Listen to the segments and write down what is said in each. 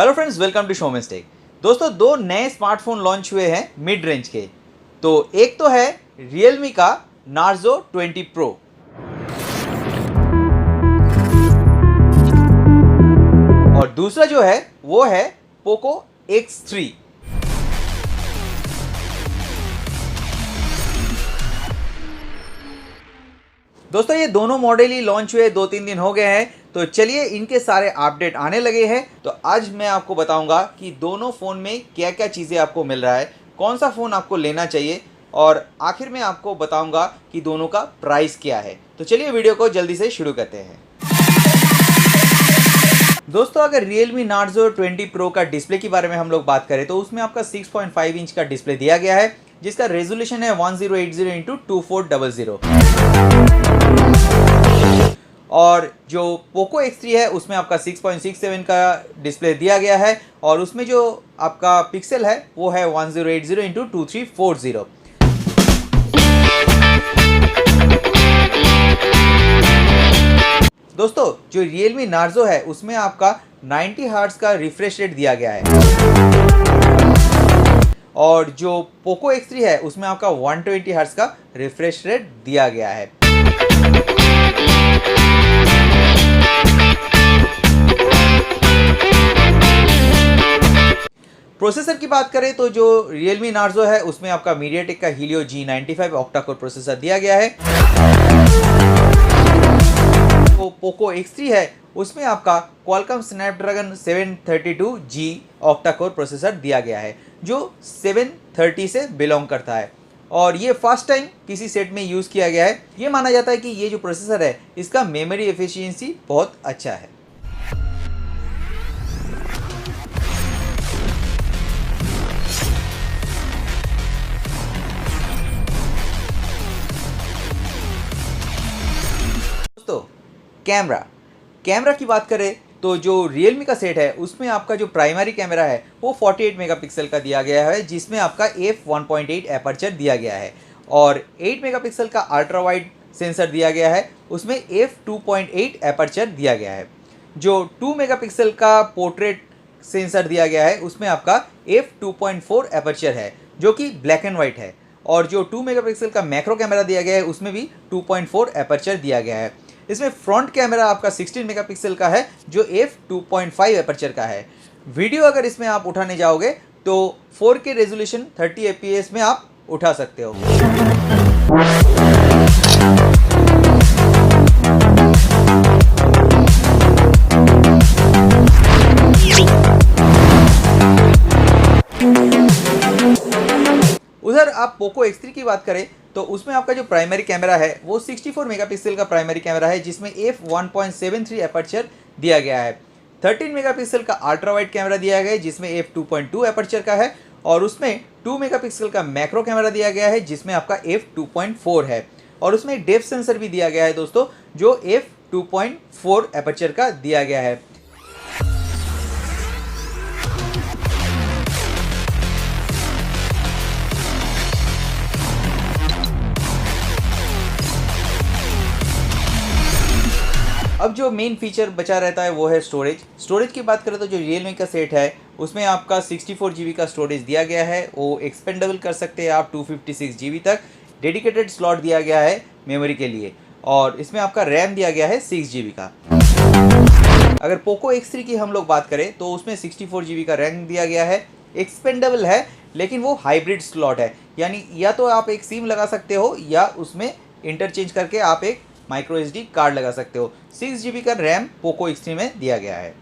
Hello friends, welcome to Shomes tech. दोस्तों, दो नए स्मार्टफोन लॉन्च हुए हैं मिड रेंज के। तो एक तो है Realme का Narzo 20 Pro और दूसरा जो है वो है Poco X3। दोस्तों, ये दोनों मॉडल ही लॉन्च हुए 2-3 दिन हो गए हैं। तो चलिए इनके सारे अपडेट आने लगे हैं। तो आज मैं आपको बताऊंगा कि दोनों फ़ोन में क्या क्या चीज़ें आपको मिल रहा है, कौन सा फ़ोन आपको लेना चाहिए और आखिर में आपको बताऊंगा कि दोनों का प्राइस क्या है। तो चलिए वीडियो को जल्दी से शुरू करते हैं। दोस्तों, अगर Realme Narzo 20 Pro का डिस्प्ले के बारे में हम लोग बात करें तो उसमें आपका 6.5 इंच का डिस्प्ले दिया गया है, जिसका रेजोल्यूशन है 1080x2400। और जो Poco X3 है उसमें आपका 6.67 का डिस्प्ले दिया गया है और उसमें जो आपका पिक्सल है वो है 1080x2340। दोस्तों, जो Realme Narzo है उसमें आपका 90 हर्ट्ज का रिफ्रेश रेट दिया गया है और जो Poco X3 है उसमें आपका 120 हर्ट्ज का रिफ्रेश रेट दिया गया है। प्रोसेसर की बात करें तो जो Realme Narzo है उसमें आपका MediaTek का Helio G95 octa core processor दिया गया है। तो Poco X3 है उसमें आपका Qualcomm Snapdragon 732G octa core processor दिया गया है, जो 730 से बिलोंग करता है और ये फर्स्ट टाइम किसी सेट में यूज़ किया गया है। ये माना जाता है कि ये जो प्रोसेसर है इसका मेमोरी एफिशिएंसी बहुत अच्छा है। दोस्तों, कैमरा की बात करें तो जो Realme का सेट है उसमें आपका जो प्राइमरी कैमरा है वो 48 मेगापिक्सल का दिया गया है, जिसमें आपका f1.8 एपर्चर दिया गया है और 8 मेगापिक्सल का अल्ट्रा वाइड सेंसर दिया गया है, उसमें f2.8 एपर्चर दिया गया है। जो 2 मेगापिक्सल का पोर्ट्रेट सेंसर दिया गया है उसमें आपका f2.4 एपर्चर है, जो कि ब्लैक एंड वाइट है और जो 2 मेगापिक्सल का मैक्रो कैमरा दिया गया है उसमें भी 2.4 एपर्चर दिया गया है। इसमें फ्रंट कैमरा आपका 16 मेगापिक्सल का है, जो f2.5 एपर्चर का है। वीडियो अगर इसमें आप उठाने जाओगे तो 4K रेजोल्यूशन 30 fps में आप उठा सकते हो। उधर आप Poco X3 की बात करें तो उसमें आपका जो प्राइमरी कैमरा है वो 64 मेगापिक्सल का प्राइमरी कैमरा है, जिसमें f1.73 एपर्चर दिया गया है। 13 मेगापिक्सल का अल्ट्रा वाइड कैमरा दिया गया है जिसमें f2.2 एपर्चर का है और उसमें 2 मेगापिक्सल का मैक्रो कैमरा दिया गया है जिसमें आपका f2.4 है और उसमें डेप्थ सेंसर भी दिया गया है दोस्तों, जो f2.4 एपर्चर का दिया गया है। अब जो मेन फीचर बचा रहता है वो है स्टोरेज की बात करें तो जो Realme का सेट है उसमें आपका 64 GB का स्टोरेज दिया गया है। वो एक्सपेंडेबल कर सकते हैं आप 256 GB तक। डेडिकेटेड स्लॉट दिया गया है मेमोरी के लिए और इसमें आपका रैम दिया गया है 6 GB का। अगर Poco X3 की हम लोग बात करें तो उसमें 64 GB का रैम दिया गया है, एक्सपेंडेबल है लेकिन वो हाइब्रिड स्लॉट है, यानी या तो आप एक सिम लगा सकते हो या उसमें इंटरचेंज करके आप एक माइक्रो SD कार्ड लगा सकते हो। 6 GB का रैम Poco X3 में दिया गया है।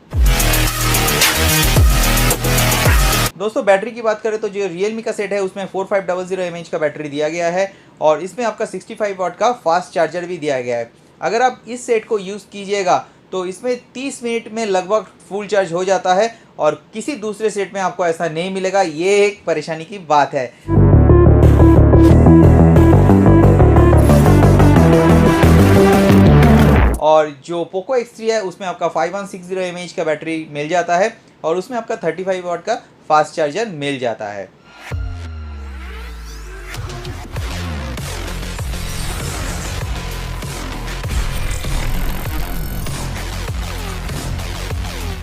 दोस्तों, बैटरी की बात करें तो जो Realme का सेट है उसमें 4500 mAh का बैटरी दिया गया है और इसमें आपका 65 वाट का फास्ट चार्जर भी दिया गया है। अगर आप इस सेट को यूज़ कीजिएगा तो इसमें 30 मिनट में लगभग फुल चार्ज हो जाता है और किसी दूसरे सेट में आपको ऐसा नहीं मिलेगा। ये एक परेशानी की बात है। और जो Poco X3 है उसमें आपका 5160 mAh का बैटरी मिल जाता है और उसमें आपका 35 वाट का फास्ट चार्जर मिल जाता है।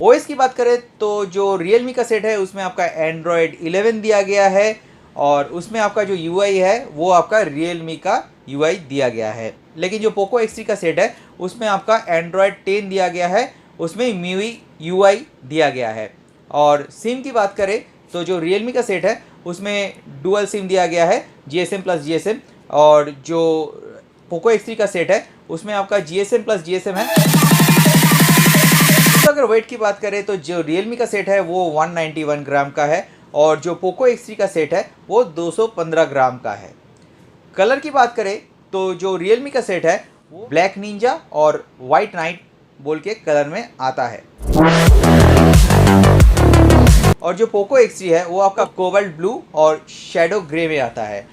ओएस की बात करें तो जो Realme का सेट है उसमें आपका Android 11 दिया गया है और उसमें आपका जो UI है वो आपका Realme का UI दिया गया है। लेकिन जो Poco X3 का सेट है उसमें आपका Android 10 दिया गया है, उसमें MIUI UI दिया गया है। और सिम की बात करें तो जो Realme का सेट है उसमें डुअल सिम दिया गया है, GSM प्लस GSM, और जो Poco X3 का सेट है उसमें आपका GSM प्लस GSM है। तो अगर वेट की बात करें तो जो Realme का सेट है वो 191 ग्राम का है और जो Poco X3 का सेट है वो 215 ग्राम का है। कलर की बात करें तो जो Realme का सेट है वो ब्लैक निंजा और वाइट नाइट बोल के कलर में आता है, और जो Poco X3 है वो आपका कोबाल्ट ब्लू और शैडो ग्रे में आता है।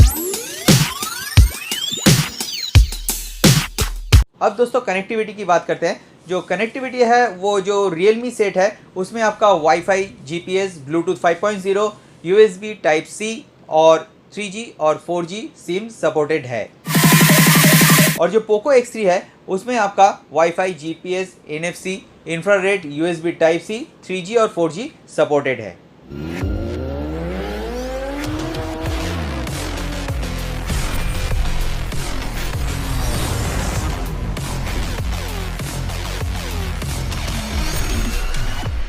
अब दोस्तों कनेक्टिविटी की बात करते हैं। जो कनेक्टिविटी है वो जो Realme सेट है उसमें आपका wifi, GPS, Bluetooth 5.0, USB type C और 3G और 4G सिम सपोर्टेड है। और जो Poco X3 है उसमें आपका wifi, GPS, NFC, infrared, USB type C, 3G और 4G सपोर्टेड है।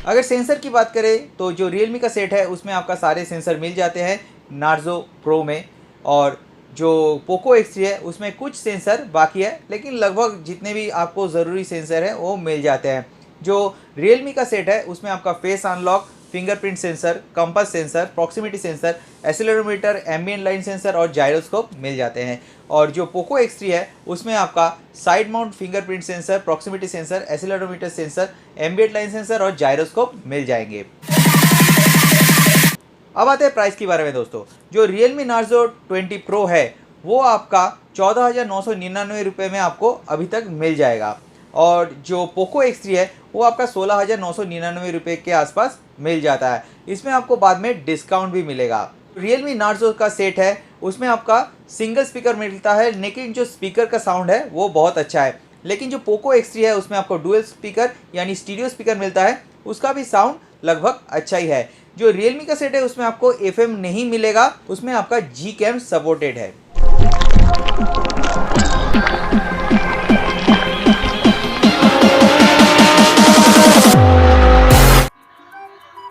अगर सेंसर की बात करें तो जो Realme का सेट है उसमें आपका सारे सेंसर मिल जाते हैं Narzo Pro में, और जो Poco X3 है उसमें कुछ सेंसर बाकी है, लेकिन लगभग जितने भी आपको ज़रूरी सेंसर हैं वो मिल जाते हैं। जो Realme का सेट है उसमें आपका face unlock, fingerprint sensor, compass sensor, proximity sensor, accelerometer, ambient line sensor और जायरोस्कोप मिल जाते हैं। और जो Poco X3 है उसमें आपका side mount fingerprint sensor, proximity sensor, accelerometer sensor, ambient line sensor और जायरोस्कोप मिल जाएंगे। अब आते हैं प्राइस के बारे में दोस्तों। जो Realme Narzo 20 Pro है वो आपका 14,999 रुपये में आपको अभी तक मिल जाएगा, और जो Poco X3 है वो आपका 16,999 रुपये के आसपास मिल जाता है। इसमें आपको बाद में डिस्काउंट भी मिलेगा। Realme Narzo का सेट है उसमें आपका सिंगल स्पीकर मिलता है, लेकिन जो स्पीकर का साउंड है वो बहुत अच्छा है। लेकिन जो Poco X3 है उसमें आपको डुअल स्पीकर यानी स्टीरियो स्पीकर मिलता है, उसका भी साउंड लगभग अच्छा ही है। जो Realme का सेट है उसमें आपको FM नहीं मिलेगा, उसमें आपका Gcam सपोर्टेड है।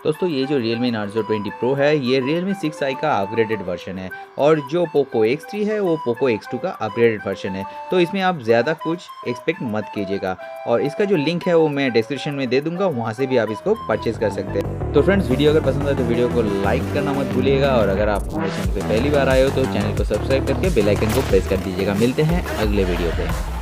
दोस्तों ये जो Realme Narzo 20 Pro है ये Realme 6i का अपग्रेडेड वर्जन है, और जो Poco X3 है वो Poco X2 का अपग्रेडेड वर्जन है। तो इसमें आप ज़्यादा कुछ एक्सपेक्ट मत कीजिएगा, और इसका जो लिंक है वो मैं डिस्क्रिप्शन में दे दूंगा, वहाँ से भी आप इसको परचेज कर सकते हैं। तो फ्रेंड्स वीडियो अगर पसंद आए तो वीडियो को लाइक करना मत भूलिएगा, और अगर आप हमारे चैनल पर पहली बार आए हो तो चैनल को सब्सक्राइब करके बेल आइकन को प्रेस कर दीजिएगा। मिलते हैं अगले वीडियो पे।